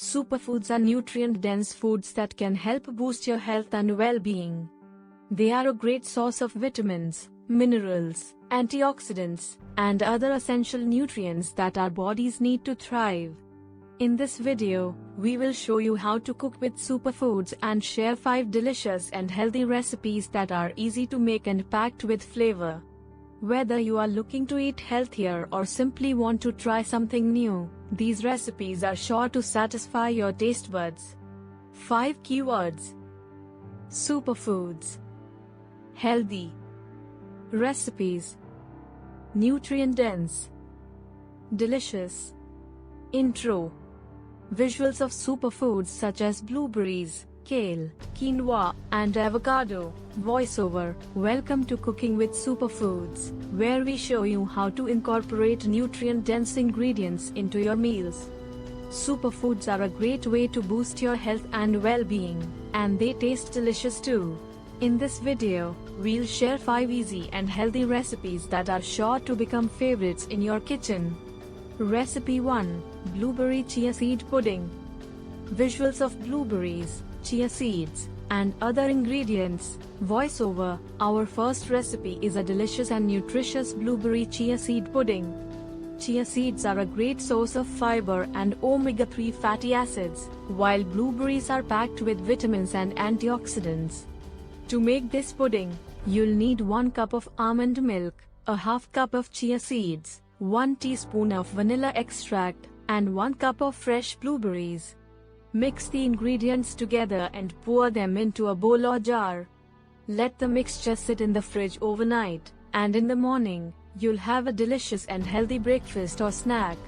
Superfoods are nutrient-dense foods that can help boost your health and well-being. They are a great source of vitamins, minerals, antioxidants, and other essential nutrients that our bodies need to thrive. In this video, we will show you how to cook with superfoods and share 5 delicious and healthy recipes that are easy to make and packed with flavor. Whether you are looking to eat healthier or simply want to try something new, these recipes are sure to satisfy your taste buds. 5 keywords. Superfoods. Healthy. Recipes. Nutrient-dense. Delicious. Intro. Visuals of superfoods such as blueberries, kale, quinoa, and avocado. Voiceover. Welcome to Cooking with Superfoods, where we show you how to incorporate nutrient-dense ingredients into your meals. Superfoods are a great way to boost your health and well-being, and they taste delicious too. In this video, we'll share 5 easy and healthy recipes that are sure to become favorites in your kitchen. Recipe 1. Blueberry Chia Seed Pudding. Visuals of blueberries, chia seeds, and other ingredients. Voiceover. Our first recipe is a delicious and nutritious blueberry chia seed pudding. Chia seeds are a great source of fiber and omega-3 fatty acids, while blueberries are packed with vitamins and antioxidants. To make this pudding, you'll need 1 cup of almond milk, a half cup of chia seeds, 1 teaspoon of vanilla extract, and 1 cup of fresh blueberries. Mix the ingredients together and pour them into a bowl or jar. Let the mixture sit in the fridge overnight, and in the morning, you'll have a delicious and healthy breakfast or snack.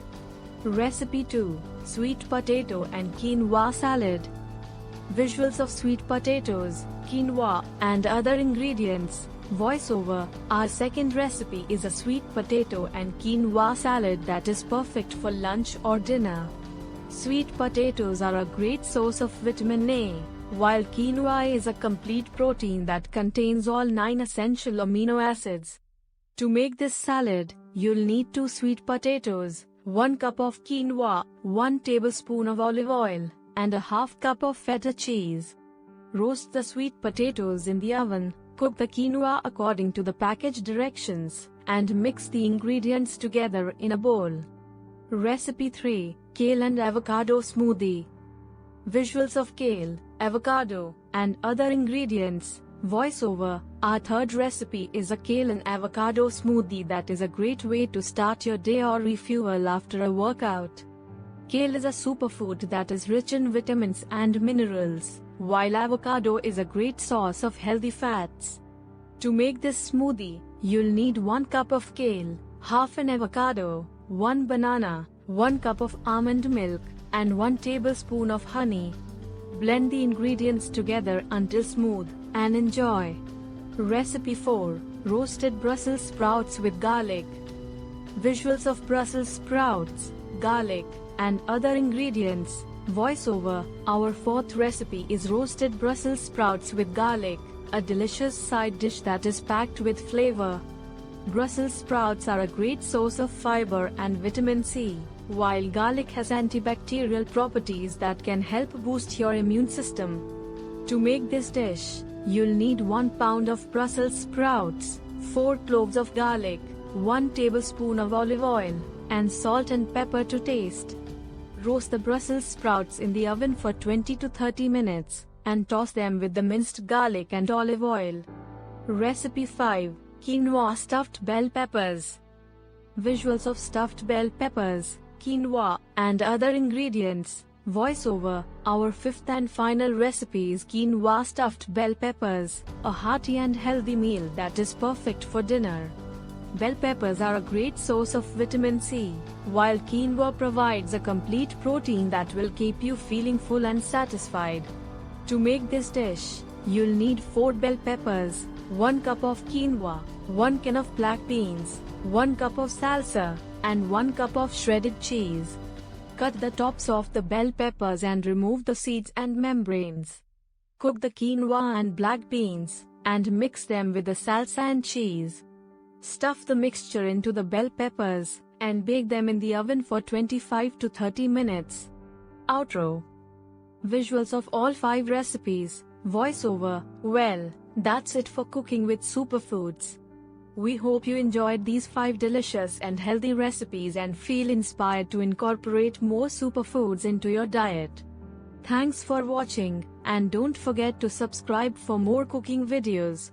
Recipe 2. Sweet Potato and Quinoa Salad. Visuals of sweet potatoes, quinoa, and other ingredients. Voiceover. Our second recipe is a sweet potato and quinoa salad that is perfect for lunch or dinner. Sweet potatoes are a great source of vitamin A, while quinoa is a complete protein that contains all 9 essential amino acids. To make this salad, you'll need 2 sweet potatoes, 1 cup of quinoa, 1 tablespoon of olive oil, and a half cup of feta cheese. Roast the sweet potatoes in the oven, cook the quinoa according to the package directions, and mix the ingredients together in a bowl. Recipe 3. Kale and Avocado Smoothie. Visuals of kale, avocado, and other ingredients. Voiceover. Our third recipe is a kale and avocado smoothie that is a great way to start your day or refuel after a workout. Kale is a superfood that is rich in vitamins and minerals, while avocado is a great source of healthy fats. To make this smoothie, you'll need 1 cup of kale, half an avocado, 1 banana, 1 cup of almond milk, and 1 tablespoon of honey. Blend the ingredients together until smooth, and enjoy. Recipe 4. Roasted Brussels Sprouts with Garlic. Visuals of Brussels sprouts, garlic, and other ingredients. Voiceover. Our fourth recipe is roasted Brussels sprouts with garlic, a delicious side dish that is packed with flavor. Brussels sprouts are a great source of fiber and vitamin C, while garlic has antibacterial properties that can help boost your immune system. To make this dish, you'll need 1 pound of Brussels sprouts, 4 cloves of garlic, 1 tablespoon of olive oil, and salt and pepper to taste. Roast the Brussels sprouts in the oven for 20 to 30 minutes, and toss them with the minced garlic and olive oil. Recipe 5. Quinoa Stuffed Bell Peppers. Visuals of stuffed bell peppers, quinoa, and other ingredients. Voiceover. Our fifth and final recipe is quinoa stuffed bell peppers, a hearty and healthy meal that is perfect for dinner. Bell peppers are a great source of vitamin C, while quinoa provides a complete protein that will keep you feeling full and satisfied. To make this dish, you'll need 4 bell peppers, 1 cup of quinoa, 1 can of black beans, 1 cup of salsa, and 1 cup of shredded cheese. Cut the tops off the bell peppers and remove the seeds and membranes. Cook the quinoa and black beans, and mix them with the salsa and cheese. Stuff the mixture into the bell peppers, and bake them in the oven for 25 to 30 minutes. Outro. Visuals of all 5 recipes. Voiceover. Well, that's it for cooking with superfoods. We hope you enjoyed these 5 delicious and healthy recipes and feel inspired to incorporate more superfoods into your diet. Thanks for watching, and don't forget to subscribe for more cooking videos.